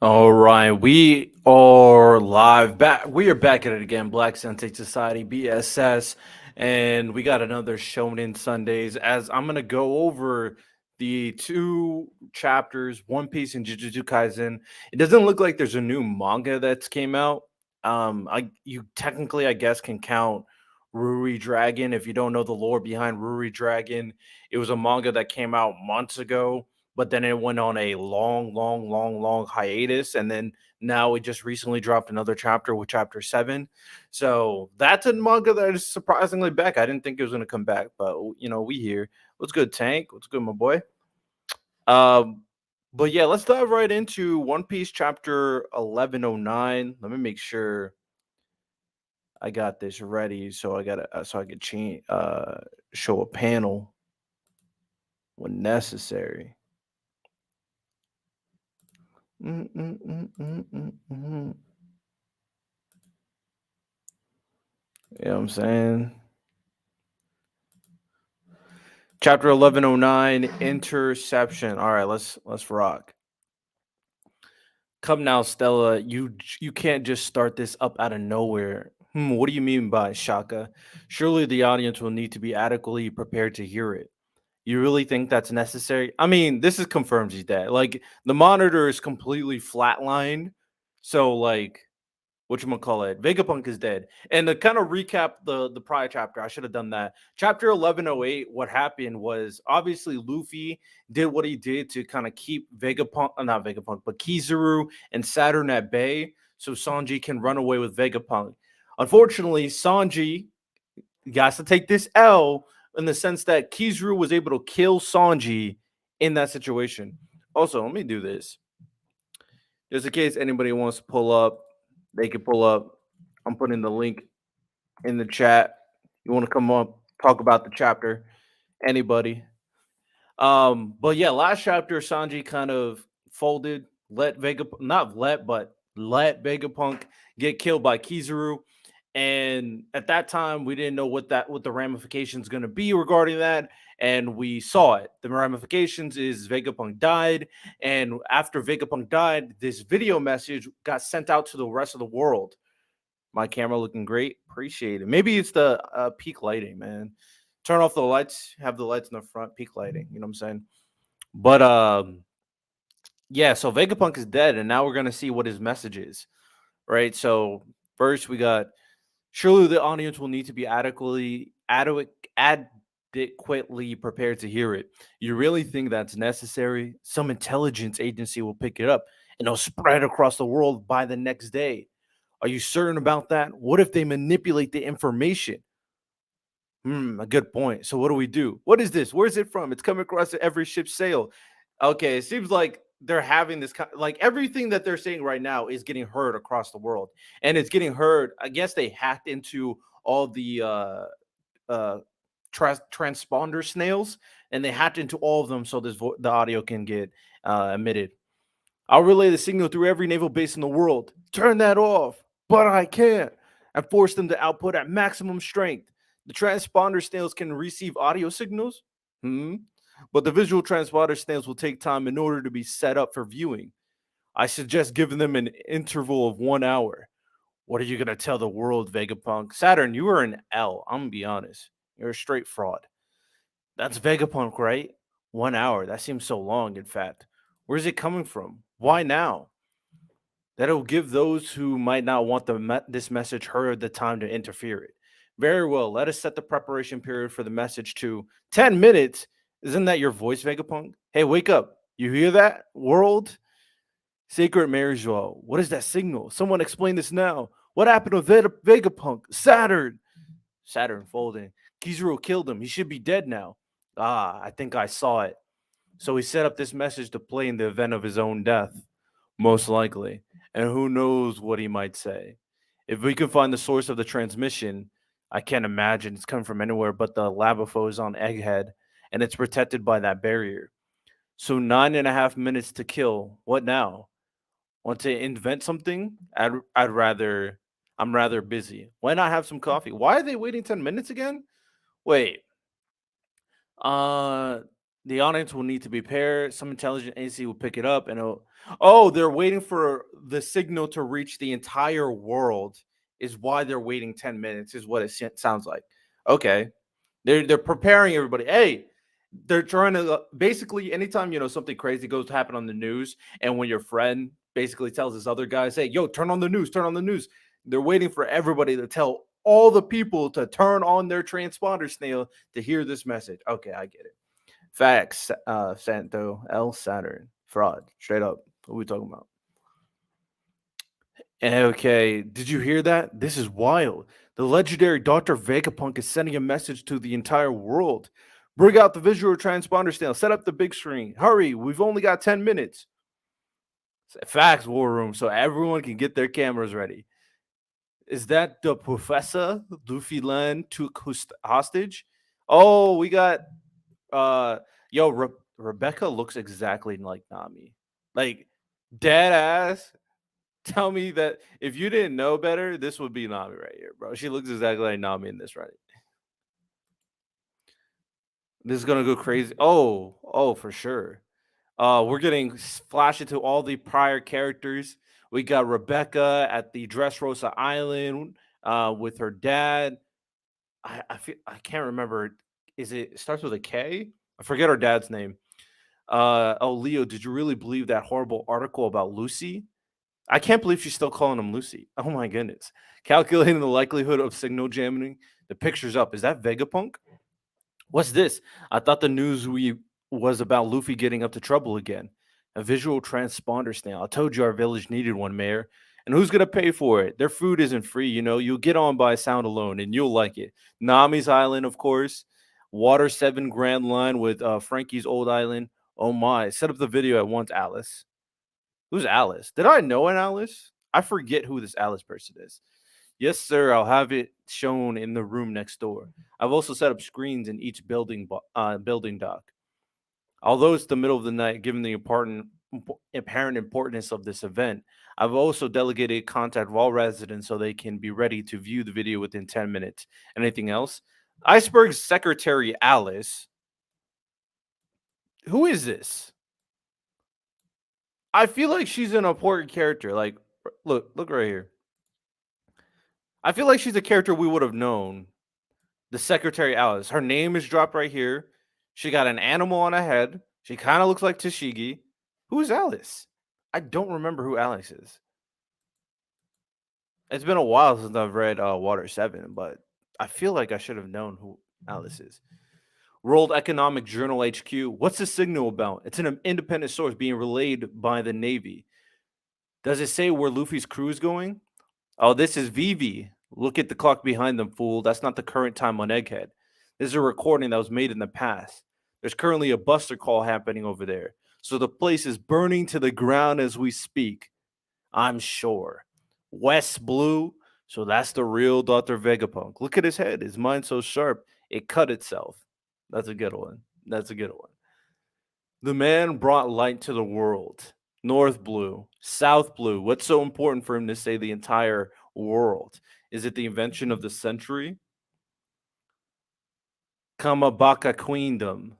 All right, we are live back. We are back at it again, Black Sensei Society BSS, and we got another Shonen Sundays. As I'm gonna go over the two chapters, One Piece and Jujutsu Kaisen. It doesn't look like there's a new manga that's came out. I you technically, I guess, can count Ruri Dragon if you don't know the lore behind Ruri Dragon. It was a manga that came out months ago, but then it went on a long hiatus, and then now it just recently dropped another chapter with chapter 7. So that's a manga that is surprisingly back. I didn't think it was going to come back, but we here. What's good, Tank? What's good, my boy? Um, but yeah, let's dive right into One Piece chapter 1109. Let me make sure I got this ready, so I could change show a panel when necessary. Mm, mm, mm, mm, mm, mm. You know what I'm saying? Chapter 1109, interception. All right, let's rock. Come now, Stella. You can't just start this up out of nowhere. What do you mean by Shaka? Surely the audience will need to be adequately prepared to hear it. You really think that's necessary? I mean, this is confirms he's dead. Like the monitor is completely flatlined. So like whatchamacallit, Vegapunk is dead. And to kind of recap the prior chapter, I should have done that. Chapter 1108, what happened was obviously Luffy did what he did to kind of keep Vegapunk, not Vegapunk, but Kizaru and Saturn at bay so Sanji can run away with Vegapunk. Unfortunately, Sanji got to take this L in the sense that Kizaru was able to kill Sanji in that situation. Also, let me do this. Just in case anybody wants to pull up, they can pull up. I'm putting the link in the chat. You want to come up, talk about the chapter? Anybody? But yeah, last chapter, Sanji kind of folded, let Vega not let, but let Vegapunk get killed by Kizaru. And at that time, we didn't know what the ramifications going to be regarding that, and we saw it. The ramifications is Vegapunk died, and after Vegapunk died, this video message got sent out to the rest of the world. My camera looking great, appreciate it. Maybe it's the peak lighting, man. Turn off the lights, have the lights in the front, peak lighting. You know what I'm saying? But yeah. So Vegapunk is dead, and now we're gonna see what his message is, right? So first we got surely the audience will need to be adequately prepared to hear it. You really think that's necessary? Some intelligence agency will pick it up and it'll spread across the world by the next day. Are you certain about that? What if they manipulate the information? A good point. So what do we do? What is this? Where's it from? It's coming across every ship's sail. Okay, it seems like they're having this like everything that they're saying right now is getting heard across the world, and it's getting heard. I guess they hacked into all the uh transponder snails, and they hacked into all of them so the audio can get emitted. I'll relay the signal through every naval base in the world. Turn that off. But I can't. And force them to output at maximum strength. The transponder snails can receive audio signals. Hmm. But the visual transponder snails will take time in order to be set up for viewing. I suggest giving them an interval of 1 hour. What are you gonna tell the world, Vegapunk? Saturn, you are an L. I'm gonna be honest. You're a straight fraud. That's Vegapunk, right? 1 hour. That seems so long, in fact. Where's it coming from? Why now? That'll give those who might not want this message heard the time to interfere it. Very well. Let us set the preparation period for the message to 10 minutes. Isn't that your voice, Vegapunk? Hey, wake up. You hear that, world? Sacred Marriage Law. What is that signal? Someone explain this now. What happened to Vegapunk? Saturn. Saturn folding. Kizaru killed him. He should be dead now. Ah, I think I saw it. So he set up this message to play in the event of his own death, most likely. And who knows what he might say. If we can find the source of the transmission, I can't imagine it's coming from anywhere but the Labafo is on Egghead, and it's protected by that barrier. So 9.5 minutes to kill. What now? Want to invent something? I'd rather. I'm rather busy. Why not have some coffee? Why are they waiting 10 minutes again? Wait. Uh The audience will need to be paired. Some intelligent agency will pick it up and oh, they're waiting for the signal to reach the entire world is why they're waiting 10 minutes is what it sounds like. Okay. They're preparing everybody. Hey, they're trying to basically anytime something crazy goes to happen on the news, and when your friend basically tells this other guy, say, "Yo, turn on the news, turn on the news." They're waiting for everybody to tell all the people to turn on their transponder snail to hear this message. Okay, I get it. Facts, Santo, L Saturn, fraud, straight up. What are we talking about? Okay, did you hear that? This is wild. The legendary Dr. Vegapunk is sending a message to the entire world. Bring out the visual transponder snail. Set up the big screen. Hurry, we've only got 10 minutes. Facts, War Room, so everyone can get their cameras ready. Is that the professor Luffy Land took hostage? Oh, we got uh yo, Rebecca looks exactly like Nami. Like dead ass. Tell me that if you didn't know better, this would be Nami right here, bro. She looks exactly like Nami in this, right? This is gonna go crazy. Oh, for sure. We're getting flash into all the prior characters. We got Rebecca at the Dressrosa Island with her dad. I can't remember. Is it starts with a K? I forget her dad's name. Oh, Leo, did you really believe that horrible article about Lucy? I can't believe she's still calling him Lucy. Oh my goodness. Calculating the likelihood of signal jamming. The picture's up. Is that Vegapunk? What's this? I thought the news we was about Luffy getting up to trouble again. A visual transponder snail. I told you our village needed one, Mayor. And who's gonna pay for it? Their food isn't free, You'll get on by sound alone, and you'll like it. Nami's Island, of course. Water 7 Grand Line with Frankie's Old Island. Oh my! Set up the video at once, Alice. Who's Alice? Did I know an Alice? I forget who this Alice person is. Yes, sir. I'll have it shown in the room next door. I've also set up screens in each building dock. Although it's the middle of the night, given the apparent importance of this event, I've also delegated contact of all residents so they can be ready to view the video within 10 minutes. Anything else? Iceberg's secretary, Alice. Who is this? I feel like she's an important character. Like, look right here. I feel like she's a character we would have known. The secretary Alice. Her name is dropped right here. She got an animal on her head. She kind of looks like Tashigi. Who is Alice? I don't remember who Alice is. It's been a while since I've read Water 7, but I feel like I should have known who Alice is. World Economic Journal HQ. What's the signal about? It's an independent source being relayed by the Navy. Does it say where Luffy's crew is going? Oh, this is Vivi. Look at the clock behind them, fool. That's not the current time on Egghead. This is a recording that was made in the past. There's currently a buster call happening over there. So the place is burning to the ground as we speak. I'm sure. West Blue. So that's the real Dr. Vegapunk. Look at his head. His mind's so sharp. It cut itself. That's a good one. That's a good one. The man brought light to the world. North Blue, South Blue. What's so important for him to say the entire world? Is it the invention of the century? Kamabaka Queendom.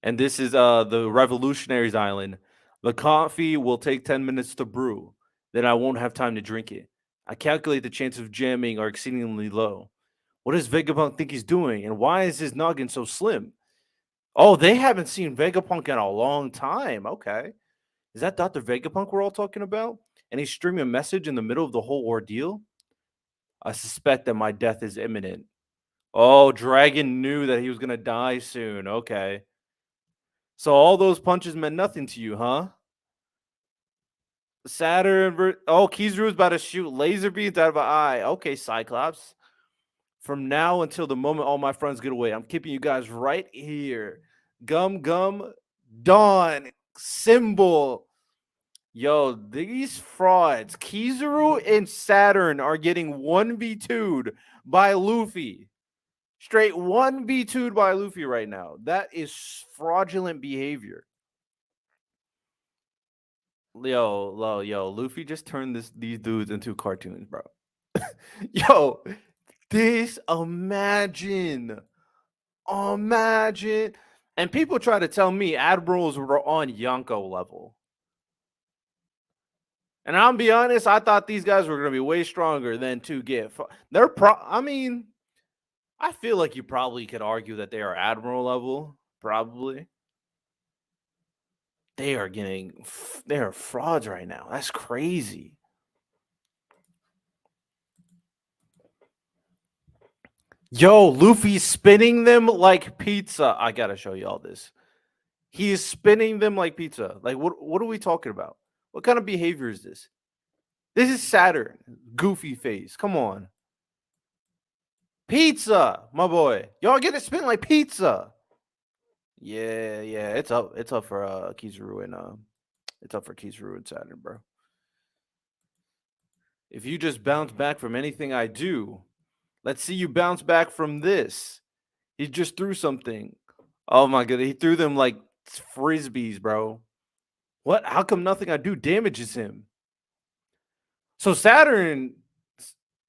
And this is the Revolutionaries Island. The coffee will take 10 minutes to brew. Then I won't have time to drink it. I calculate the chances of jamming are exceedingly low. What does Vegapunk think he's doing? And why is his noggin so slim? Oh, they haven't seen Vegapunk in a long time. Okay. Is that Dr. Vegapunk we're all talking about? And he's streaming a message in the middle of the whole ordeal? I suspect that my death is imminent. Oh, Dragon knew that he was going to die soon. Okay. So all those punches meant nothing to you, huh? Oh, Kizaru's about to shoot laser beams out of an eye. Okay, Cyclops. From now until the moment all my friends get away, I'm keeping you guys right here. Gum Gum Dawn Symbol. Yo, these frauds, Kizaru and Saturn are getting 1v2'd by Luffy. Straight 1v2'd by Luffy right now. That is fraudulent behavior. Yo, Luffy just turned these dudes into cartoons, bro. Yo, imagine. And And people try to tell me admirals were on Yonko level. And I'll be honest, I thought these guys were going to be way stronger than to get. I mean, I feel like you probably could argue that they are admiral level. Probably. They are frauds right now. That's crazy. Yo, Luffy's spinning them like pizza. I gotta show you all this. He is spinning them like pizza. Like, what are we talking about? What kind of behavior is this? This is Saturn. Goofy face. Come on. Pizza, my boy. Y'all get it spin like pizza. Yeah, yeah. It's up. It's up for Kizaru and it's up for Kizaru and Saturn, bro. If you just bounce back from anything I do, let's see you bounce back from this. He just threw something. Oh my god, he threw them like frisbees, bro. What? How come nothing I do damages him? So Saturn,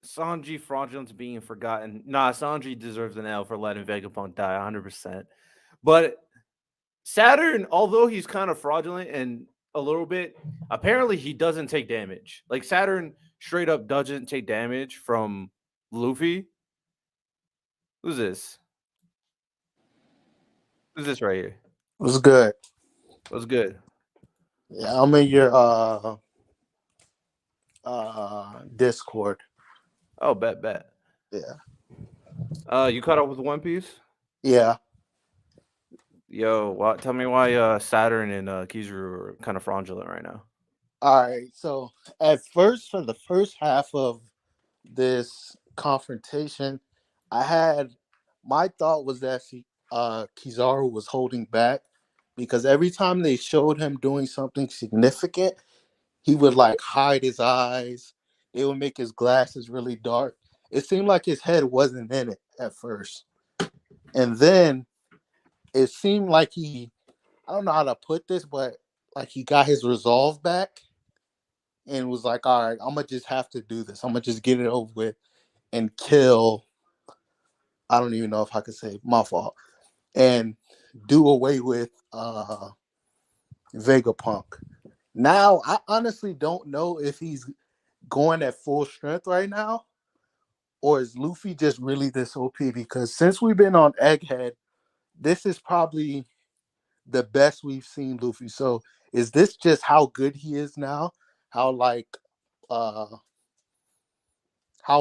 Sanji fraudulence being forgotten. Nah, Sanji deserves an L for letting Vegapunk die 100%. But Saturn, although he's kind of fraudulent and a little bit, apparently he doesn't take damage. Like Saturn straight up doesn't take damage from Luffy. Who's this? Who's this right here? What's good? What's good? Yeah, I'm in your Discord. Oh, bet. Yeah. You caught up with One Piece? Yeah. Yo, tell me why Saturn and Kizaru are kind of fraudulent right now. All right. So at first, for the first half of this confrontation, my thought was that Kizaru was holding back because every time they showed him doing something significant, he would like hide his eyes. It would make his glasses really dark. It seemed like his head wasn't in it at first. And then it seemed like I don't know how to put this, but like he got his resolve back and was like, all right, I'm going to just have to do this. I'm going to just get it over with and kill. I don't even know if I could say my fault. And do away with Vegapunk. Now, I honestly don't know if he's going at full strength right now, or is Luffy just really this OP? Because since we've been on Egghead, this is probably the best we've seen Luffy. So is this just how good he is now? How like how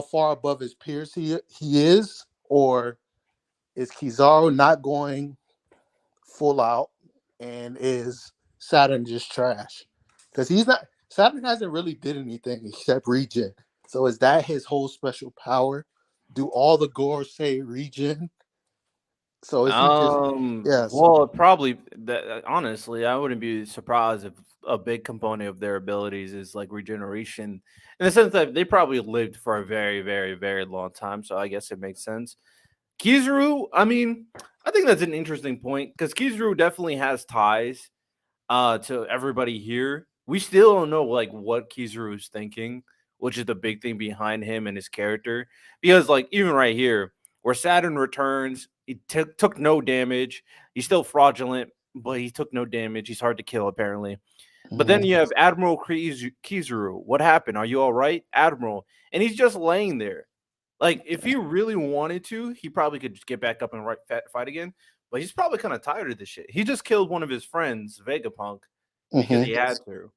far above his peers he is, or is Kizaru not going full out and is Saturn just trash? Because Saturn hasn't really did anything except regen. So is that his whole special power? Do all the gores say regen? So is he just yes? Well, probably that honestly, I wouldn't be surprised if a big component of their abilities is like regeneration in the sense that they probably lived for a very, very, very long time. So I guess it makes sense. Kizaru, I mean, I think that's an interesting point because Kizaru definitely has ties to everybody here. We still don't know like what Kizaru is thinking, which is the big thing behind him and his character. Because like even right here, where Saturn returns, he took no damage. He's still fraudulent, but he took no damage. He's hard to kill apparently. But then you have Admiral Kizaru. What happened? Are you all right, Admiral? And he's just laying there. Like if he really wanted to, he probably could just get back up and fight again. But he's probably kind of tired of this shit. He just killed one of his friends, Vegapunk, because he had to.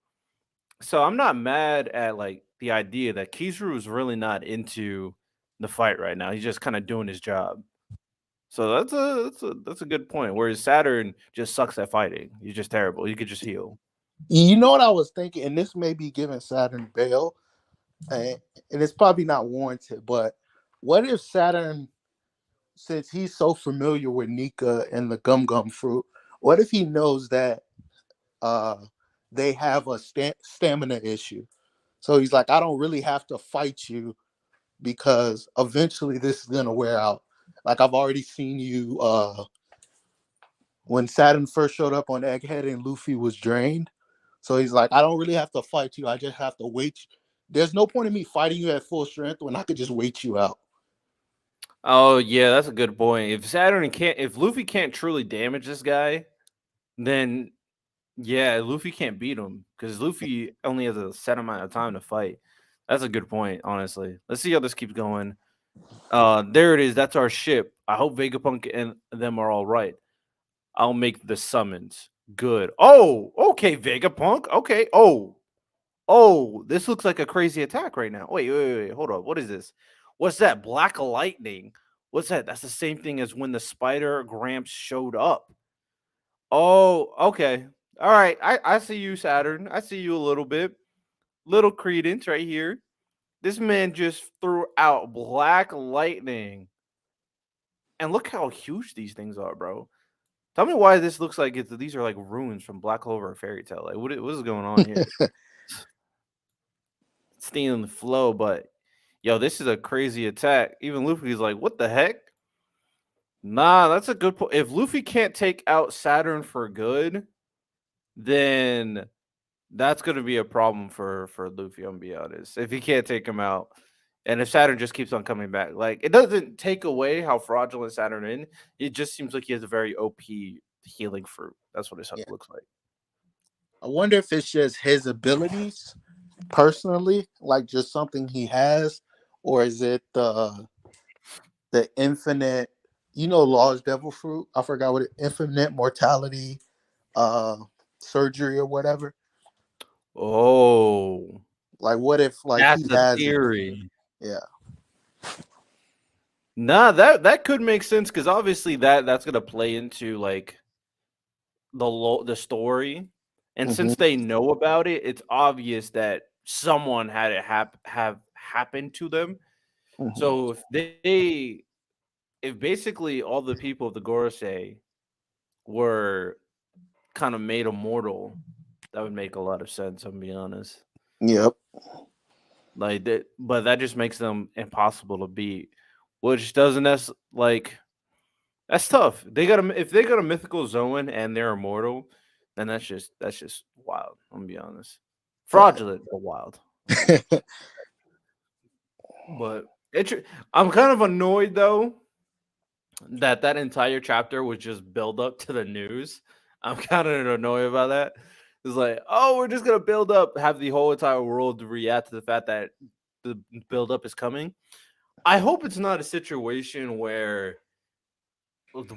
So I'm not mad at like the idea that Kizaru is really not into the fight right now. He's just kind of doing his job. So that's a good point. Whereas Saturn just sucks at fighting. He's just terrible. He could just heal. You know what I was thinking, and this may be giving Saturn bail, and it's probably not warranted, but what if Saturn, since he's so familiar with Nika and the Gum Gum fruit, what if he knows that uh, they have a stamina issue? So he's like, I don't really have to fight you because eventually this is going to wear out. Like I've already seen you when Saturn first showed up on Egghead and Luffy was drained. So he's like, I don't really have to fight you. I just have to wait. There's no point in me fighting you at full strength when I could just wait you out. Oh yeah, that's a good point. If Luffy can't truly damage this guy, then yeah, Luffy can't beat him because Luffy only has a set amount of time to fight. That's a good point, honestly. Let's see how this keeps going. There it is. That's our ship. I hope Vegapunk and them are all right. I'll make the summons. Good. Oh, okay, Vegapunk. Okay. Oh, this looks like a crazy attack right now. Wait. Hold on. What is this? What's that? Black lightning. What's that? That's the same thing as when the spider Gramps showed up. Oh, okay. All right. I see you, Saturn. I see you a little bit. Little credence right here. This man just threw out black lightning. And look how huge these things are, bro. Tell me why this looks like these are like ruins from Black Clover or Fairy Tale. Like, what is going on here? Stealing the flow, but yo, this is a crazy attack. Even Luffy's like, what the heck? Nah, that's a good point. If Luffy can't take out Saturn for good, then that's gonna be a problem for Luffy. I'm gonna be honest. If he can't take him out, and if Saturn just keeps on coming back, like it doesn't take away how fraudulent Saturn is. It just seems like he has a very OP healing fruit. That's what his hook Yeah. looks like. I wonder if it's just his abilities personally, like just something he has, or is it the infinite, Law's devil fruit? I forgot what infinite mortality uh surgery or whatever. Oh, Like what if like he that's a has it? theory. Yeah. Nah, that could make sense because obviously that's gonna play into like the story, and Hmm. since they know about it, it's obvious that someone had it have happened to them. Hmm. So if basically all the people of the Gorosei were kind of made immortal, that would make a lot of sense. I'm being honest, Yep. like that, but that just makes them impossible to beat, which doesn't like. That's tough. If they got a mythical zone and they're immortal, then that's just wild. I'm gonna be honest. Fraudulent but wild. But I'm kind of annoyed though that entire chapter was just build up to the news. I'm kind of annoyed about that. It's like, oh, we're just gonna build up, have the whole entire world react to the fact that the build up is coming. I hope it's not a situation where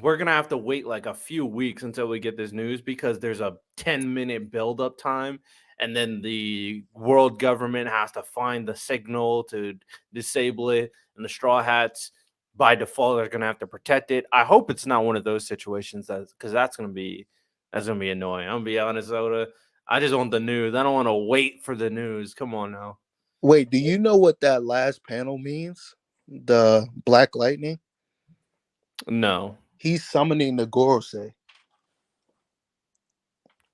we're gonna have to wait like a few weeks until we get this news because there's a 10-minute build-up time, and then the world government has to find the signal to disable it, and the straw hats by default are gonna have to protect it. I hope it's not one of those situations because that's gonna be annoying. I'm gonna be honest, Oda. I just want the news. I don't want to wait for the news. Come on now. Wait, do you know what that last panel means? The black lightning? No. He's summoning the Gorosei.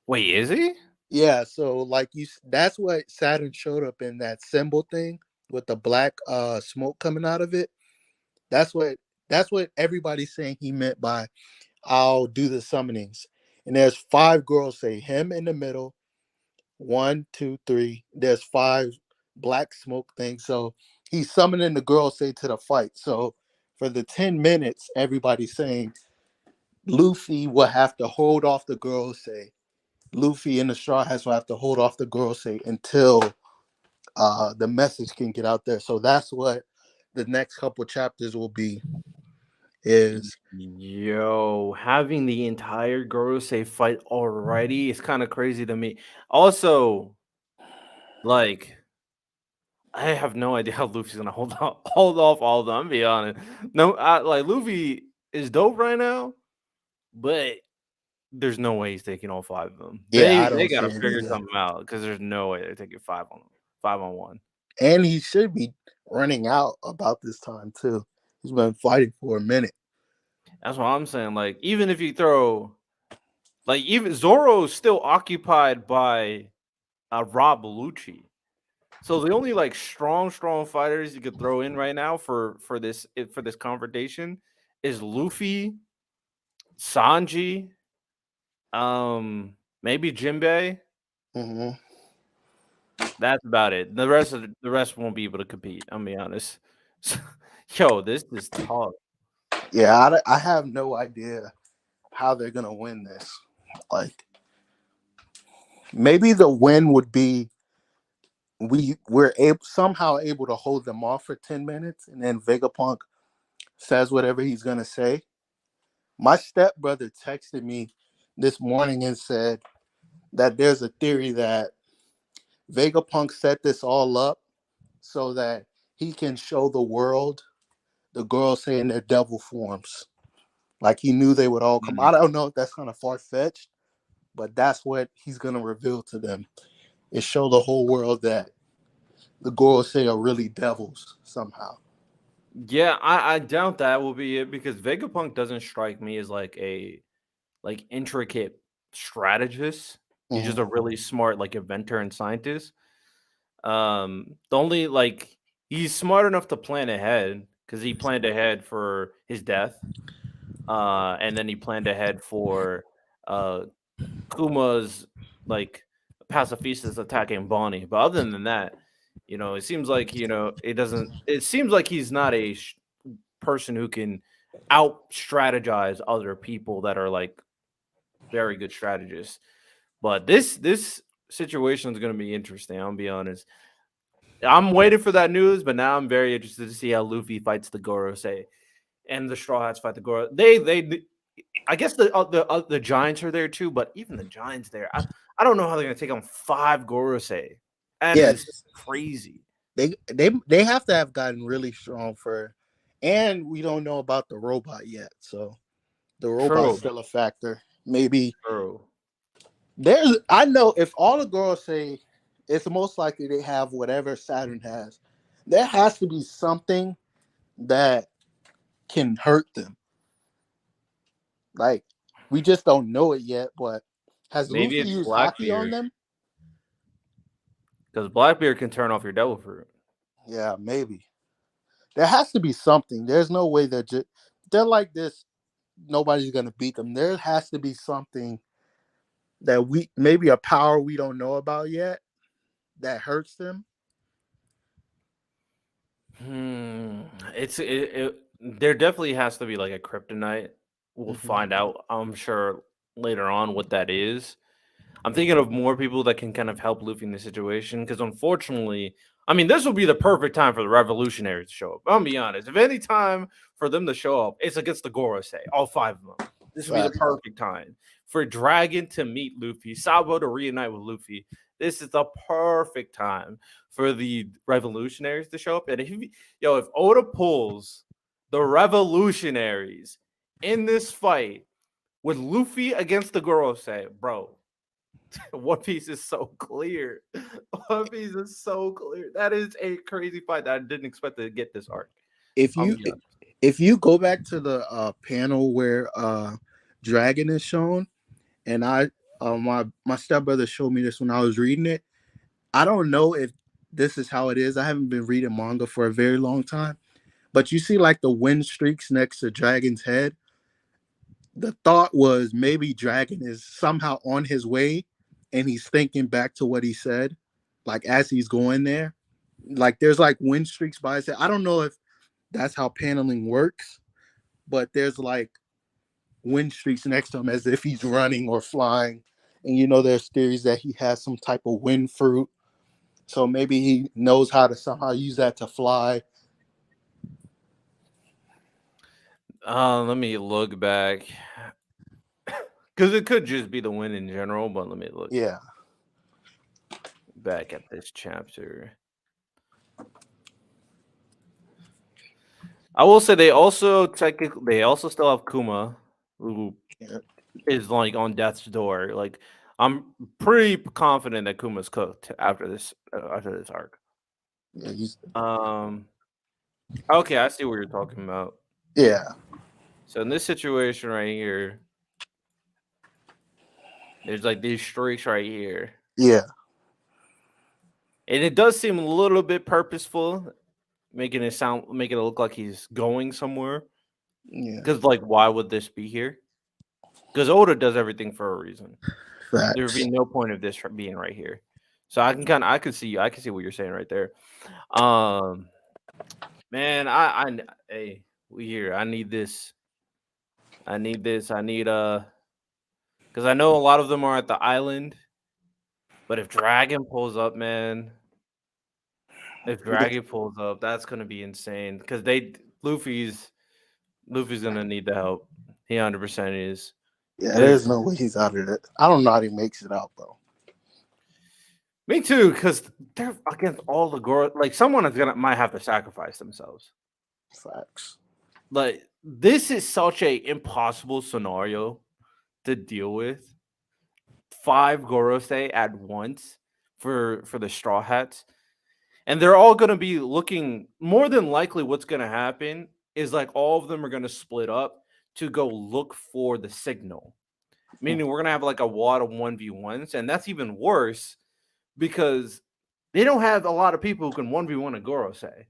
Wait, is he? Yeah, so like that's what Saturn showed up in that symbol thing with the black smoke coming out of it. That's what that's what everybody's saying he meant by I'll do the summonings. And there's five girls say him in the middle. One, two, three. There's five black smoke things. So he's summoning the girls say to the fight. So for the 10 minutes, everybody's saying Luffy will have to hold off the girls say. Luffy and the Straw Hats will have to hold off the girls say until the message can get out there. So that's what the next couple chapters will be is Yo, having the entire Gorosei fight already is kind of crazy to me. Also, like, I have no idea how Luffy's gonna hold off all of them. I'm be honest. No, like Luffy is dope right now, but there's no way he's taking all five of them. yeah, They I they don't see gotta it figure either. something out because there's no way they're taking five on one. And he should be running out about this time too. He's been fighting for a minute. That's what I'm saying. Like, even if you throw, like, even Zoro's still occupied by Rob Lucci. So the only like strong fighters you could throw in right now for this confrontation is Luffy, Sanji, maybe Jinbei. Hmm. That's about it. The rest won't be able to compete. I'm be honest. Yo, this is tough. Yeah, I have no idea how they're gonna win this. Like maybe the win would be we're able somehow able to hold them off for 10 minutes, and then Vegapunk says whatever he's gonna say. My stepbrother texted me this morning and said that there's a theory that Vegapunk set this all up so that he can show the world the girls in their devil forms. Like he knew they would all come. I Mm. don't know if that's kind of far fetched, but that's what he's gonna reveal to them. Is show the whole world that the girls are really devils somehow. Yeah, I doubt that will be it because Vegapunk doesn't strike me as like a like intricate strategist. He's just Mhm. a really smart like inventor and scientist. The only like he's smart enough to plan ahead because he planned ahead for his death. And then he planned ahead for uh Kuma's like pacifistas attacking Bonnie. But other than that, it seems like it doesn't. It seems like he's not a person who can out strategize other people that are like very good strategists. But this situation is going to be interesting. I'll be honest. I'm waiting for that news, but now I'm very interested to see how Luffy fights the Gorosei and the Straw Hats fight the Goro. I guess the Giants are there too, but even the Giants there, I don't know how they're gonna take on 5 Gorosei. That Yeah, is crazy. they have to have gotten really strong for, and we don't know about the robot yet, so the robot's True, still a factor. Maybe true. there's. I know if all the girls say it's most likely they have whatever Saturn has. There has to be something that can hurt them. Like we just don't know it yet. But has Maybe Luffy it's used hockey on Blackbeard them? because Blackbeard can turn off your devil fruit. Yeah, maybe. There has to be something. There's no way they're like this. Nobody's gonna beat them. There has to be something that we maybe a power we don't know about yet that hurts them. Hmm. There definitely has to be like a kryptonite. We'll Hmm. find out. I'm sure later on what that is. I'm thinking of more people that can kind of help Luffy in this situation because unfortunately, I mean, this will be the perfect time for the revolutionaries to show up. I'll be honest. If any time for them to show up, it's against the Gorosei, all 5 of them. This would be the Fact. perfect time for Dragon to meet Luffy, Sabo to reunite with Luffy. This is the perfect time for the revolutionaries to show up. And if Oda pulls the revolutionaries in this fight with Luffy against the Gorosei, bro, One Piece is so clear. One Piece is so clear. That is a crazy fight that I didn't expect to get this arc. If I'll you be honest. if you go back to the panel where Dragon is shown, and my stepbrother showed me this when I was reading it. I don't know if this is how it is. I haven't been reading manga for a very long time, but you see like the wind streaks next to Dragon's head. The thought was maybe Dragon is somehow on his way, and he's thinking back to what he said, like as he's going there. Like there's like wind streaks by his head. I don't know if that's how paneling works, but there's like wind streaks next to him as if he's running or flying. And there's theories that he has some type of wind fruit. So maybe he knows how to somehow use that to fly. Let me look back because it could just be the win in general. But let me look Yeah. back at this chapter. I will say they also still have Kuma, who Yeah. is like on death's door. Like I'm pretty confident that Kuma's cooked after this arc. Yeah. Um. Okay, I see what you're talking about. Yeah. So in this situation right here, there's like these streaks right here. Yeah. And it does seem a little bit purposeful, making it look like he's going somewhere. Yeah. Because like, why would this be here? Because Oda does everything for a reason. There would be Facts. no point of this being right here. So I can see what you're saying right there. Um, man, hey, we here. I need this. I need this. I need because I know a lot of them are at the island. But if Dragon pulls up, man, if Yeah, Dragon pulls up, that's gonna be insane. Because Luffy's gonna need the help. He 100% is. yeah, Because there's no way he's out of it. I don't know how he makes it out, bro. me too. Because they're against all the Goro. Like someone is gonna might have to sacrifice themselves. Facts. Like this is such a impossible scenario to deal with. 5 Gorosei at once for the Straw Hats, and they're all gonna be looking. More than likely, what's gonna happen is like all of them are gonna split up to go look for the signal. Meaning we're gonna have like a wad of 1v1s, and that's even worse because they don't have a lot of people who can 1v1 a Gorosei.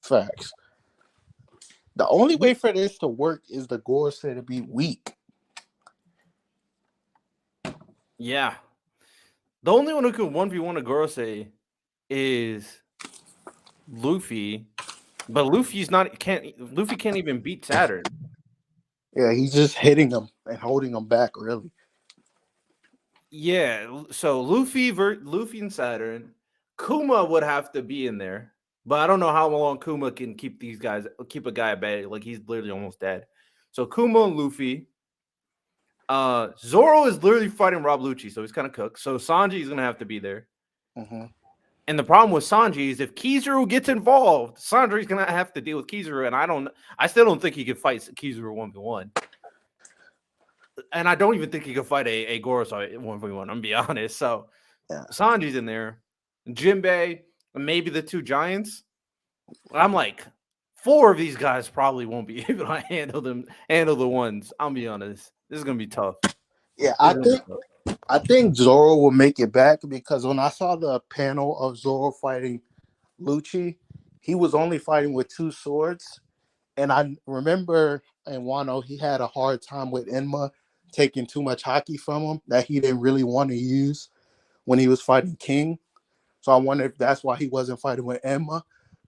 Facts. The only way for this to work is the Gorosei to be weak. Yeah. The only one who can 1v1 a Gorosei is Luffy, but Luffy can't even beat Saturn. Yeah, he's just hitting him and holding him back, really. Yeah, so Luffy and Saturn, Kuma would have to be in there, but I don't know how long Kuma can keep a guy at bay. Like he's literally almost dead. So Kuma and Luffy. Zoro is literally fighting Rob Lucci, so he's kind of cooked. So Sanji is gonna have to be there. Mm-hmm. And the problem with Sanji is if Kizaru gets involved, Sanji's gonna have to deal with Kizaru, and I still don't think he could fight Kizaru 1v1. And I don't even think he could fight a Gorosei 1v1, I'm gonna be honest. So Yeah. Sanji's in there, Jinbei, and maybe the 2 giants. I'm like, 4 of these guys probably won't be able to handle the ones. I'll be honest. This is gonna be tough. Yeah, This is gonna be tough. I think Zoro will make it back because when I saw the panel of Zoro fighting Lucci, he was only fighting with 2 swords. And I remember in Wano, he had a hard time with Enma taking too much hockey from him that he didn't really want to use when he was fighting King. So I wonder if that's why he wasn't fighting with Enma.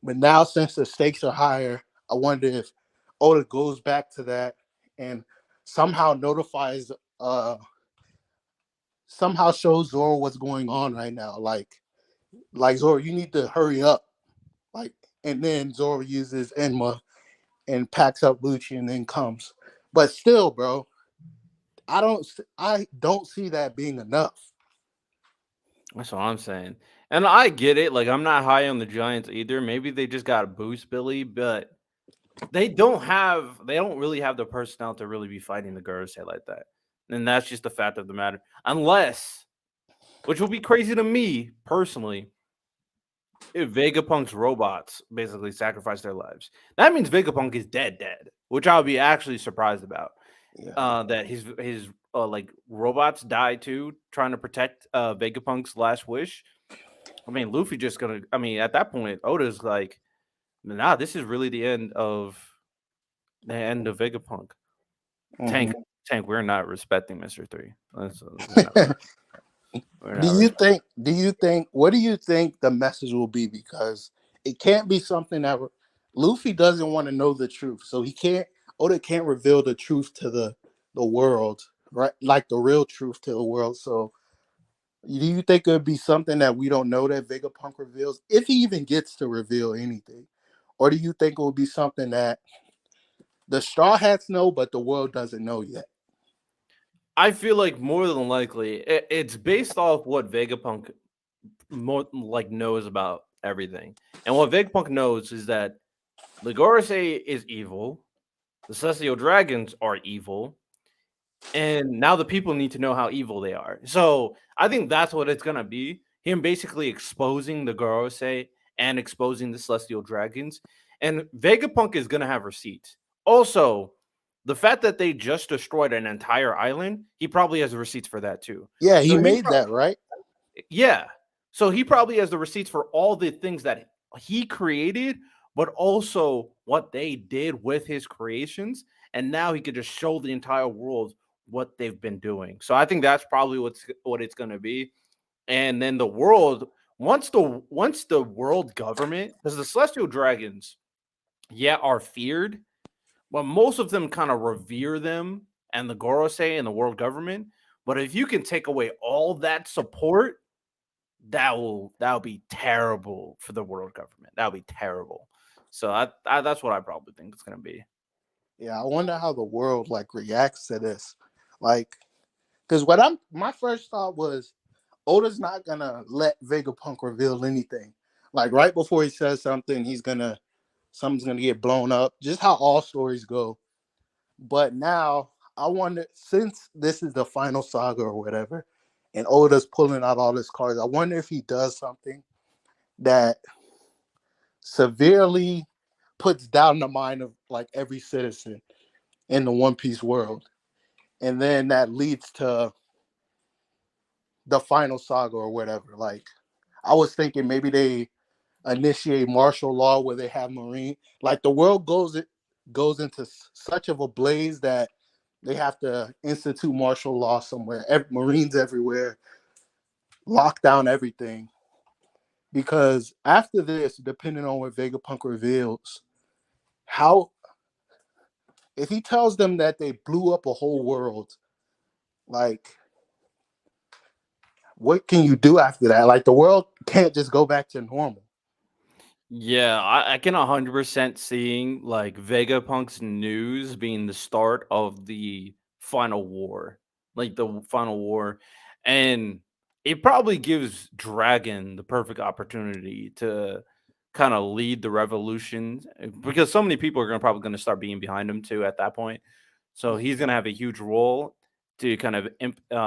But now, since the stakes are higher, I wonder if Oda goes back to that and somehow somehow shows Zoro what's going on right now. Like Zoro, you need to hurry up. Like, and then Zoro uses Enma and packs up Lucci and then comes. But still, bro, I don't see that being enough. That's what I'm saying. And I get it. Like, I'm not high on the Giants either. Maybe they just got a boost, Billy, but they don't really have the personnel to really be fighting the Gurusei like that. And that's just the fact of the matter. Unless, which will be crazy to me personally, if Vegapunk's robots basically sacrifice their lives. That means Vegapunk is dead, which I would be actually surprised about. Yeah. That his like robots die too, trying to protect Vegapunk's last wish. I mean, Luffy just gonna. I mean, at that point, Oda's like, nah, this is really the end of Vegapunk. Tank, Mhm. Tank, we're not respecting Mister Three. We're Do not you respecting. think? Do you think? What do you think the message will be? Because it can't be something that Luffy doesn't want to know the truth, so he can't. Oda can't reveal the truth to the world, right? Like the real truth to the world. So, do you think it would be something that we don't know that Vegapunk reveals, if he even gets to reveal anything, or do you think it will be something that the Straw Hats know, but the world doesn't know yet? I feel like more than likely it's based off what Vegapunk more like knows about everything, and what Vegapunk knows is that the Gorosei is evil, the Celestial Dragons are evil, and now the people need to know how evil they are. So I think that's what it's gonna be. Him basically exposing the Gorosei and exposing the Celestial Dragons. And Vegapunk is gonna have receipts. Also, the fact that they just destroyed an entire island, he probably has receipts for that too. Yeah, he So made that, right? yeah. So he probably has the receipts for all the things that he created, but also what they did with his creations. And now he could just show the entire world what they've been doing. So I think that's probably what it's going to be. And then the world, once the world government, because the celestial dragons, yeah, are feared, but most of them kind of revere them and the Gorosei and the world government. But if you can take away all that support, that'll be terrible for the world government. That'll be terrible. So that's what I probably think it's gonna be. Yeah, I wonder how the world like reacts to this. Like, because my first thought was Oda's not gonna let Vegapunk reveal anything. Like right before he says something, something's gonna get blown up. Just how all stories go. But now I wonder, since this is the final saga or whatever, and Oda's pulling out all his cards, I wonder if he does something that severely puts down the mind of like every citizen in the One Piece world. And then that leads to the final saga or whatever. Like I was thinking maybe they initiate martial law where they have marine, like the world goes into such of a blaze that they have to institute martial law somewhere. Marines everywhere, lock down everything. Because after this, depending on what Vegapunk reveals, how if he tells them that they blew up a whole world, like what can you do after that? Like the world can't just go back to normal. Yeah, I can 100% seeing like Vegapunk's news being the start of the final war, like the final war, and it probably gives Dragon the perfect opportunity to kind of lead the revolution because so many people are probably going to start being behind him too at that point. So he's going to have a huge role to kind of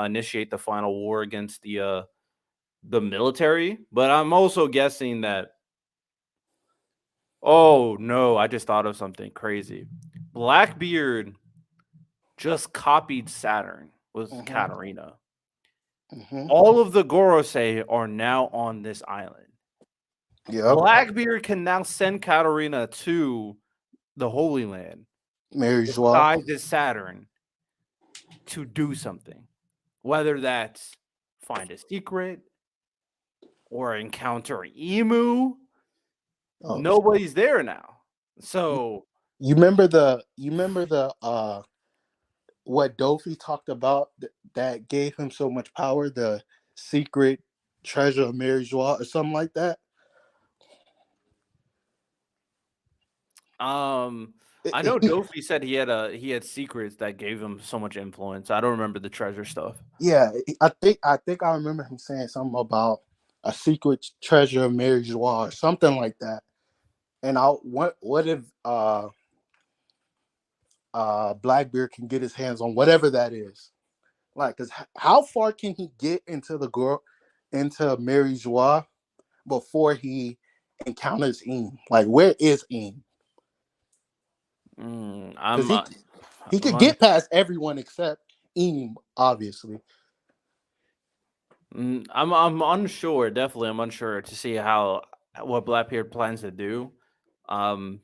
initiate the final war against the military. But I'm also guessing that. Oh no, I just thought of something crazy. Blackbeard just copied Saturn with Mm-hmm. Katarina. Mm-hmm. All of the Gorosei are now on this island. Yep. Blackbeard can now send Katarina to the Holy Land, Mary Joie. disguised as Saturn, to do something. Whether that's find a secret or encounter Emu, Oh, nobody's there now. So you remember the what Dofi talked about that gave him so much power, the secret treasure of Mary Joie or something like that. Um, I know Dofi said he had secrets that gave him so much influence. I don't remember the treasure stuff. Yeah, I think I remember him saying something about a secret treasure of Mary Joie or something like that. And what if Blackbeard can get his hands on whatever that is? Like, cause how far can he get into Mary Joie before he encounters Eam? Like, where is Eam? Mm, Because I'm he I'm could un, get past everyone except Eam, obviously. I'm unsure. Definitely, I'm unsure to see how what Blackbeard plans to do. Um,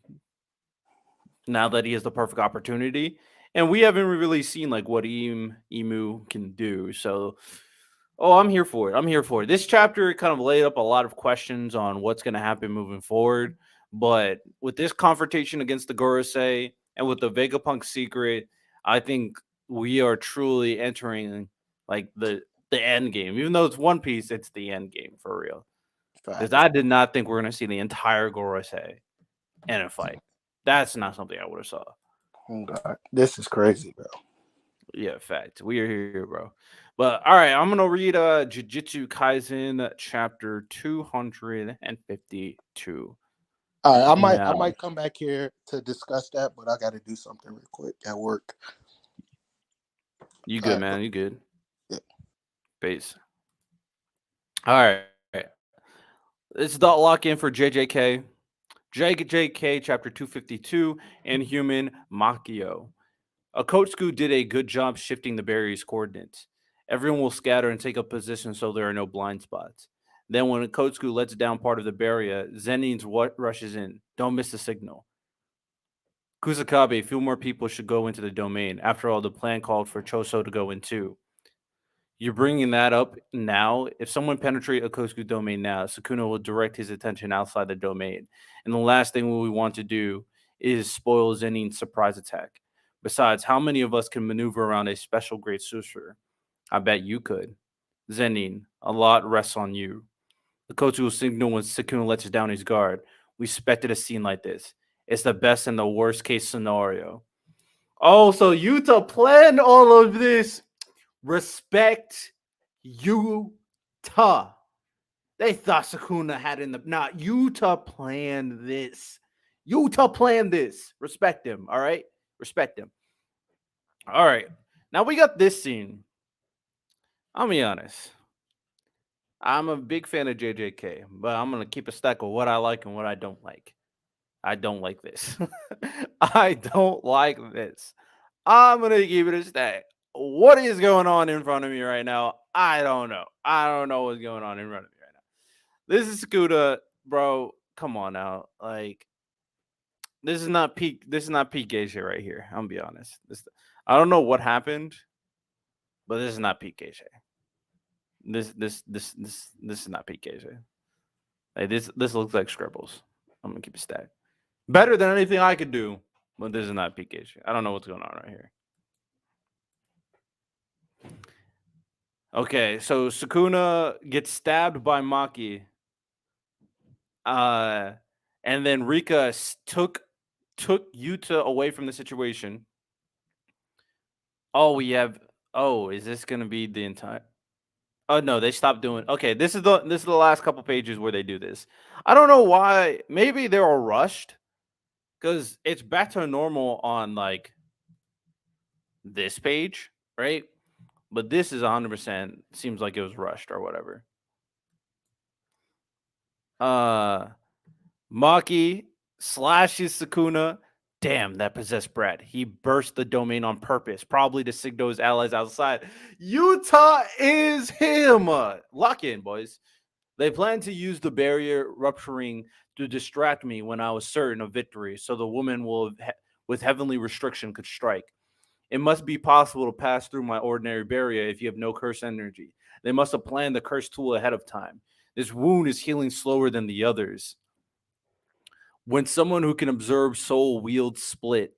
now that he has the perfect opportunity, and we haven't really seen like what Emu can do. So, oh, I'm here for it. I'm here for it. This chapter kind of laid up a lot of questions on what's going to happen moving forward. But with this confrontation against the Gorosei and with the Vegapunk secret, I think we are truly entering like the end game. Even though it's One Piece, it's the end game for real. Because Facts. I did not think we're going to see the entire Gorosei in a fight. That's not something I would have saw. Oh God, this is crazy, bro. Yeah, fact. We are here, bro. But all right, I'm gonna read Jujutsu Kaisen chapter 252. All right, I Now, might come back here to discuss that, but I got to do something real quick at work. you All good, right, bro. man. You good. Yeah. Base. All right. It's dot lock in for JJK. JJK chapter 252 Inhuman Makio. Okotsuku did a good job shifting the barrier's coordinates. Everyone will scatter and take up position so there are no blind spots. Then, when Okotsuku lets down part of the barrier, Zenin's what rushes in. Don't miss the signal. Kusakabe, a few more people should go into the domain. After all, the plan called for Choso to go in too. You're bringing that up now. If someone penetrate Okotsuku's domain now, Sukuna will direct his attention outside the domain. And the last thing we want to do is spoil Zenin's surprise attack. Besides, how many of us can maneuver around a special great sorcerer? I bet you could. Zenin, a lot rests on you. The coach will signal when Sukuna lets down his guard. We expected a scene like this. It's the best and the worst case scenario. Oh, so Utah planned all of this. Respect Utah. They thought Sukuna had in the. Nah, Utah planned this. Utah planned this. Respect him, all right? Respect him. All right. Now we got this scene. I'll be honest. I'm a big fan of JJK, but I'm going to keep a stack of what I like and what I don't like. I don't like this. I don't like this. I'm going to give it a stack. What is going on in front of me right now? I don't know. I don't know what's going on in front of me right now. This is Sukuna, bro. Come on now. Like, this is not peak gay shit right here. I'm gonna be honest. I don't know what happened, but this is not peak gay shit. This is not peak gay shit. Like this looks like scribbles. I'm gonna keep it stacked. Better than anything I could do, but this is not peak gay shit. I don't know what's going on right here. Okay, so Sukuna gets stabbed by Maki. Uh and then Rika took Yuta away from the situation. Oh, we have. Oh, is this gonna be the entire? Oh no, they stopped doing. Okay, this is the last couple pages where they do this. I don't know why. Maybe they were rushed because it's back to normal on like this page, right? But this is 100% seems like it was rushed or whatever. Uh, Maki slashes Sukuna. Damn, that possessed brat. He burst the domain on purpose, probably to signal his allies outside. Utah is him. Lock in, boys. They plan to use the barrier rupturing to distract me when I was certain of victory, so the woman with heavenly restriction could strike. It must be possible to pass through my ordinary barrier if you have no curse energy. They must have planned the curse tool ahead of time. This wound is healing slower than the others. When someone who can observe soul wields split,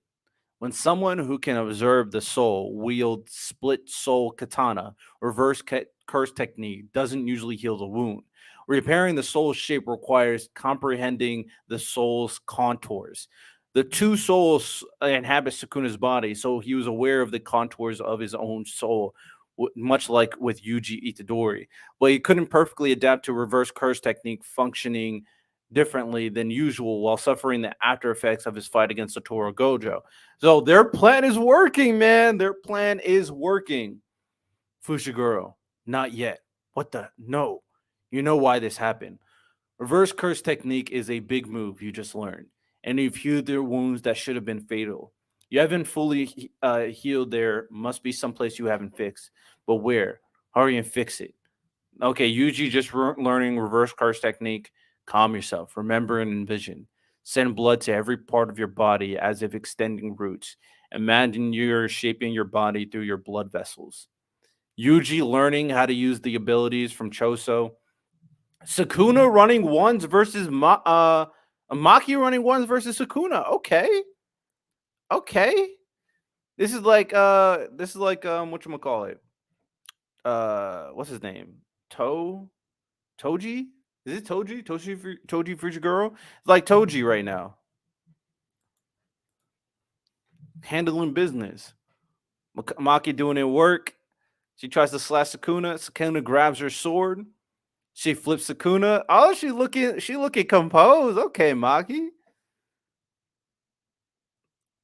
when someone who can observe the soul wields split soul katana, reverse curse technique doesn't usually heal the wound. Repairing the soul's shape requires comprehending the soul's contours. The two souls inhabit Sukuna's body, so he was aware of the contours of his own soul, much like with Yuji Itadori. But he couldn't perfectly adapt to reverse curse technique functioning differently than usual while suffering the after effects of his fight against Satoru Gojo. So their plan is working, man. Their plan is working. Fushiguro, not yet. What the? No. You know why this happened. Reverse curse technique is a big move you just learned, and you've healed their wounds that should have been fatal. You haven't fully healed there. Must be someplace you haven't fixed. But where? Hurry and fix it. Okay, Yuji just learning reverse curse technique. Calm yourself. Remember and envision. Send blood to every part of your body as if extending roots. Imagine you're shaping your body through your blood vessels. Yuji learning how to use the abilities from Choso. Sukuna running ones versus Maki running ones versus Sukuna. Okay. Okay. This is like whatchamacallit? What's his name? Toji? Is it Toji? Toji Fujiguro? It's like Toji right now. Handling business. Maki doing it work. She tries to slash Sukuna. Sukuna grabs her sword. She flips Sukuna. Oh, she looking composed. Okay, Maki.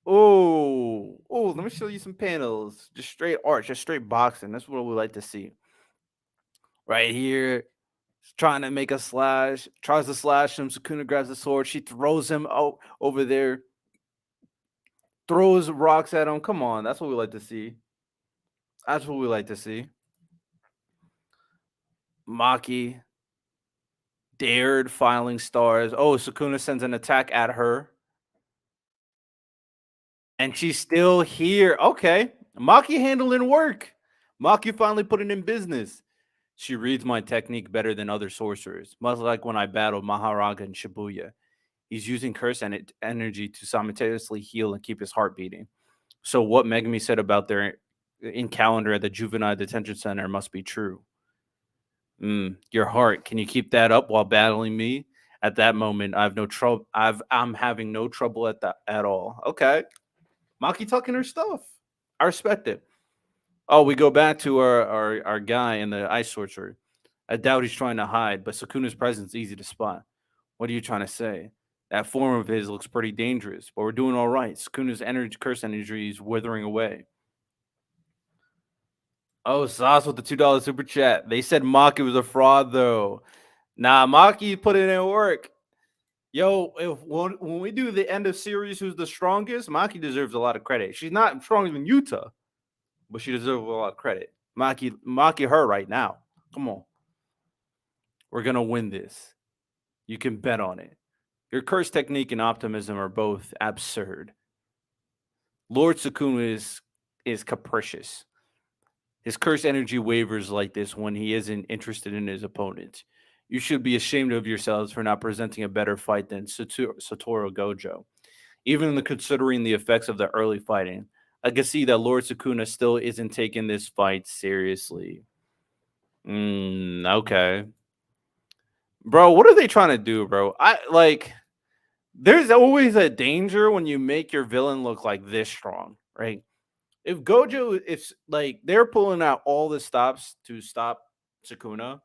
Oh, let me show you some panels. Just straight art, just straight boxing. That's what we like to see. Right here, trying to make a slash, tries to slash him. Sukuna grabs the sword. She throws him out over there, throws rocks at him. Come on, that's what we like to see. That's what we like to see. Maki dared filing stars. Oh, Sukuna sends an attack at her. And she's still here. Okay. Maki handling work. Maki finally putting in business. She reads my technique better than other sorcerers, much like when I battled Maharaga in Shibuya. He's using curse and energy to simultaneously heal and keep his heart beating. So what Megami said about their in calendar at the juvenile detention center must be true. Your heart, can you keep that up while battling me? At that moment, I've no trouble. I'm having no trouble at that at all. Okay, Maki talking her stuff. I respect it. Oh, we go back to our guy in the ice sorcerer. I doubt he's trying to hide, but Sukuna's presence is easy to spot. What are you trying to say? That form of his looks pretty dangerous, but we're doing all right. Sukuna's energy, curse energy is withering away. Oh, Sauce with the $2 super chat. They said Maki was a fraud, though. Nah, Maki put it in work. Yo, if when we do the end of series, who's the strongest? Maki deserves a lot of credit. She's not stronger than Yuta, but she deserves a lot of credit. Maki, her right now. Come on, we're gonna win this. You can bet on it. Your curse technique and optimism are both absurd. Lord Sukuna is capricious. His curse energy wavers like this when he isn't interested in his opponent. You should be ashamed of yourselves for not presenting a better fight than Satoru Gojo. Even considering the effects of the early fighting, I can see that Lord Sukuna still isn't taking this fight seriously. Okay. Bro, what are they trying to do, bro? There's always a danger when you make your villain look like this strong, right? If Gojo, if like they're pulling out all the stops to stop Sukuna,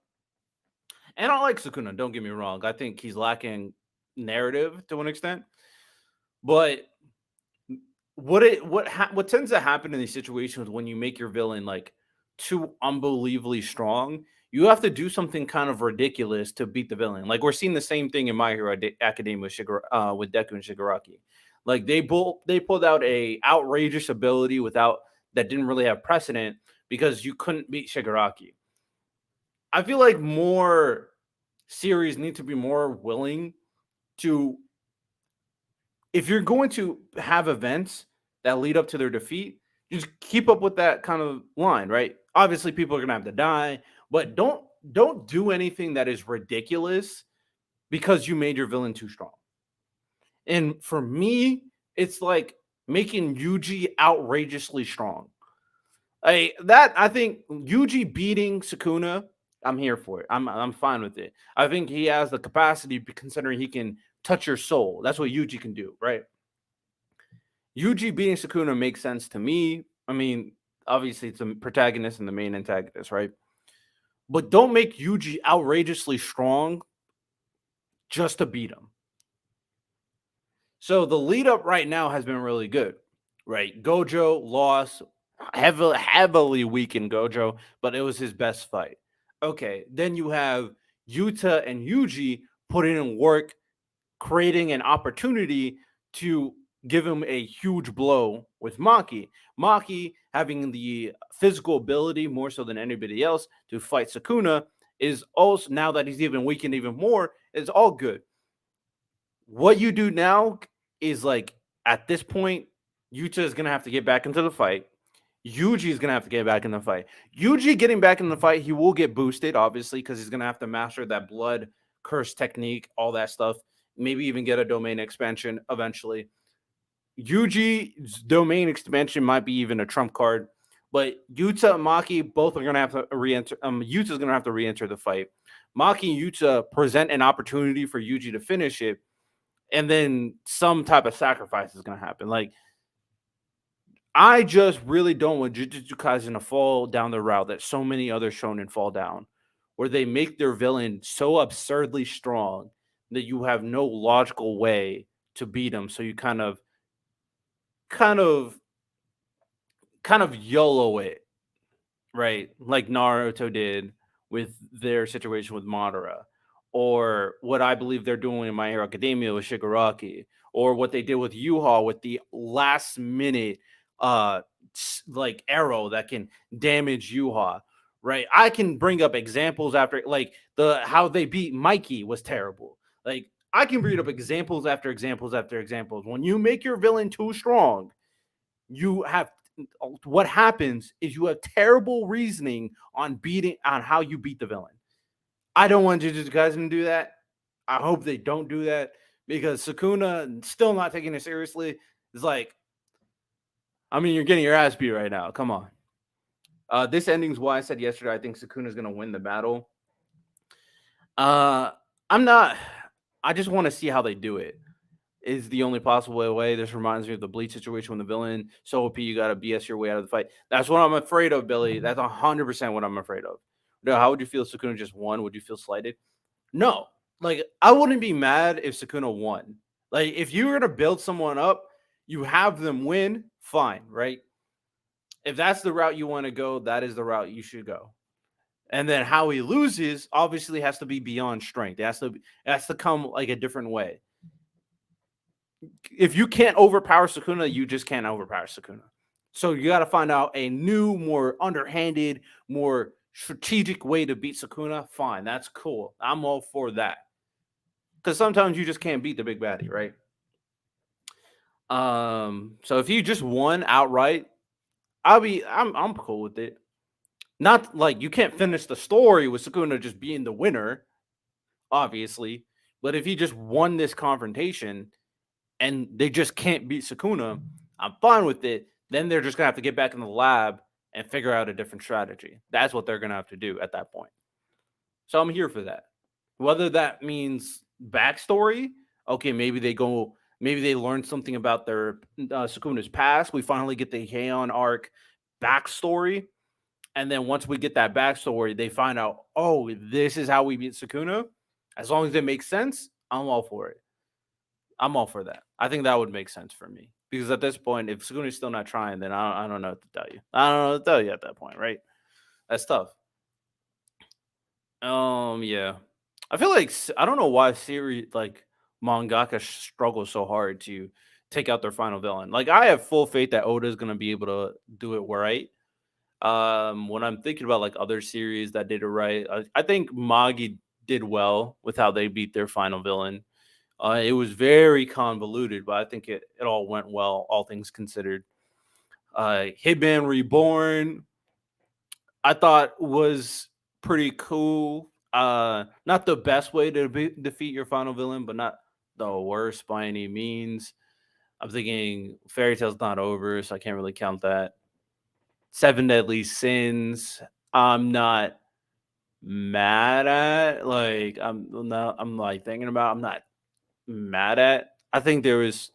and I like Sukuna, don't get me wrong. I think he's lacking narrative to an extent, but what tends to happen in these situations when you make your villain like too unbelievably strong, you have to do something kind of ridiculous to beat the villain. Like we're seeing the same thing in My Hero Academia with Deku and Shigaraki. Like they pulled out a outrageous ability without that didn't really have precedent because you couldn't beat Shigaraki. I feel like more series need to be more willing to, if you're going to have events that lead up to their defeat, just keep up with that kind of line, right? Obviously, people are gonna have to die, but don't do anything that is ridiculous because you made your villain too strong. And for me, it's like making Yuji outrageously strong. I think Yuji beating Sukuna, I'm here for it. I'm fine with it. I think he has the capacity, considering he can touch your soul. That's what Yuji can do, right? Yuji beating Sukuna makes sense to me. I mean, obviously it's the protagonist and the main antagonist, right? But don't make Yuji outrageously strong just to beat him. So the lead up right now has been really good, right? Gojo lost, heavily weakened Gojo, but it was his best fight. Okay, then you have Yuta and Yuji putting in work, creating an opportunity to give him a huge blow with Maki. Maki having the physical ability more so than anybody else to fight Sukuna is also, now that he's even weakened even more, is all good. What you do now is like at this point, Yuta is gonna have to get back into the fight. Yuji is gonna have to get back in the fight. Yuji getting back in the fight, he will get boosted, obviously, because he's gonna have to master that blood curse technique, all that stuff. Maybe even get a domain expansion eventually. Yuji's domain expansion might be even a trump card, but Yuta and Maki both are gonna have to re-enter. Yuta's gonna have to re-enter the fight. Maki and Yuta present an opportunity for Yuji to finish it, and then some type of sacrifice is gonna happen. Like I just really don't want Jujutsu Kaisen to fall down the route that so many other shonen fall down, where they make their villain so absurdly strong that you have no logical way to beat them. So you kind of, kind of YOLO it, right? Like Naruto did with their situation with Madara, or what I believe they're doing in My Hero Academia with Shigaraki, or what they did with Yuha with the last minute like arrow that can damage Yuha. Right? I can bring up examples after like the how they beat Mikey was terrible. Like I can bring up examples after examples after examples. When you make your villain too strong, you have what happens is you have terrible reasoning on beating on how you beat the villain. I don't want Jujutsu Kaisen to do that. I hope they don't do that because Sukuna still not taking it seriously is like I mean, you're getting your ass beat right now. Come on. This ending's why I said yesterday I think Sukuna's gonna win the battle. Uh, I'm not. I just want to see how they do it. Is the only possible way. This reminds me of the Bleach situation when the villain so OP you gotta BS your way out of the fight. That's what I'm afraid of, Billy. That's 100% what I'm afraid of. No, how would you feel if Sukuna just won? Would you feel slighted? No. Like I wouldn't be mad if Sukuna won. Like if you were to build someone up, you have them win, fine, right? If that's the route you want to go, that is the route you should go. And then how he loses obviously has to be beyond strength. It has to come like a different way. If you can't overpower Sukuna, you just can't overpower Sukuna. So you got to find out a new, more underhanded, more strategic way to beat Sukuna. Fine, that's cool. I'm all for that. Because sometimes you just can't beat the big baddie, right? So if you just won outright, I'm cool with it. Not like you can't finish the story with Sukuna just being the winner, obviously. But if he just won this confrontation and they just can't beat Sukuna, I'm fine with it. Then they're just gonna have to get back in the lab and figure out a different strategy. That's what they're gonna have to do at that point. So I'm here for that. Whether that means backstory, okay, maybe they learn something about their Sukuna's past. We finally get the Heian arc backstory, and then once we get that backstory, they find out, oh, this is how we beat Sukuna. As long as it makes sense, I'm all for it. I'm all for that. I think that would make sense for me because at this point, if Sukuna's still not trying, then I don't know what to tell you. I don't know what to tell you at that point, right? That's tough. Yeah. I feel like I don't know why series like mangaka struggle so hard to take out their final villain. Like I have full faith that Oda is gonna be able to do it right. When I'm thinking about like other series that did it right, I think Magi did well with how they beat their final villain. It was very convoluted, but I think it all went well, all things considered. Hitman Reborn, I thought was pretty cool. Not the best way to defeat your final villain, but not the worst by any means. I'm thinking Fairy Tail's not over, so I can't really count that. Seven Deadly Sins, I'm not mad at. Like I'm like thinking about. I'm not mad at. I think there was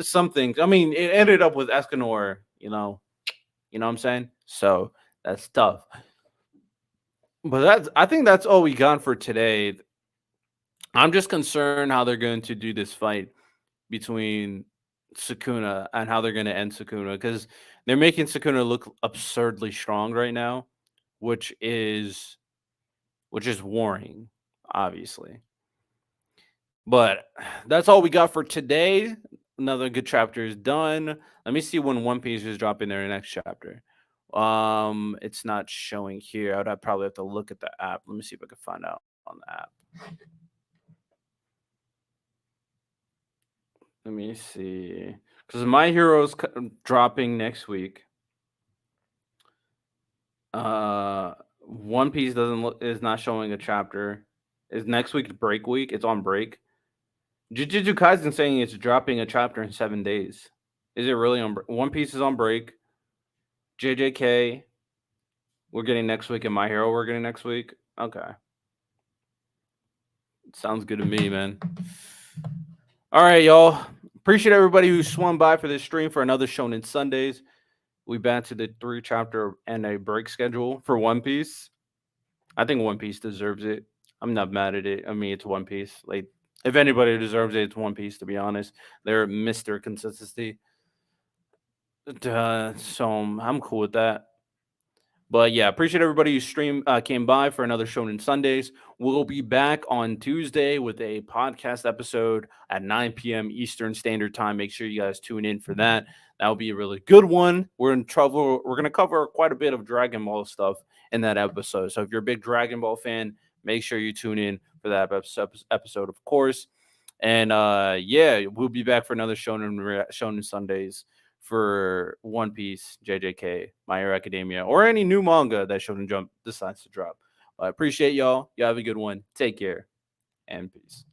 some things. I mean, it ended up with Escanor. You know what I'm saying. So that's tough. But I think that's all we got for today. I'm just concerned how they're going to do this fight between Sukuna and how they're going to end Sukuna because they're making Sukuna look absurdly strong right now, which is worrying, obviously. But that's all we got for today. Another good chapter is done. Let me see when One Piece is dropping their next chapter. It's not showing here. Probably have to look at the app. Let me see if I can find out on the app. Let me see, because My Hero's dropping next week. One Piece is not showing a chapter. Is next week break week? It's on break. Jujutsu Kaisen saying it's dropping a chapter in 7 days. Is it really on? One Piece is on break. JJK, we're getting next week, and My Hero we're getting next week. Okay, sounds good to me, man. All right, y'all. Appreciate everybody who swung by for this stream for another Shonen Sundays. We back to the 3 chapter and a break schedule for One Piece. I think One Piece deserves it. I'm not mad at it. I mean, it's One Piece. Like, if anybody deserves it, it's One Piece. To be honest, they're Mister Consistency. So I'm cool with that. But yeah, appreciate everybody who came by for another Shonen Sundays. We'll be back on Tuesday with a podcast episode at 9 p.m. Eastern Standard Time. Make sure you guys tune in for that. That'll be a really good one. We're in trouble. We're going to cover quite a bit of Dragon Ball stuff in that episode. So if you're a big Dragon Ball fan, make sure you tune in for that episode, of course. And yeah, we'll be back for another Shonen Sundays for One Piece, JJK, My Hero Academia, or any new manga that Shonen Jump decides to drop. I appreciate y'all. You have a good one. Take care and peace.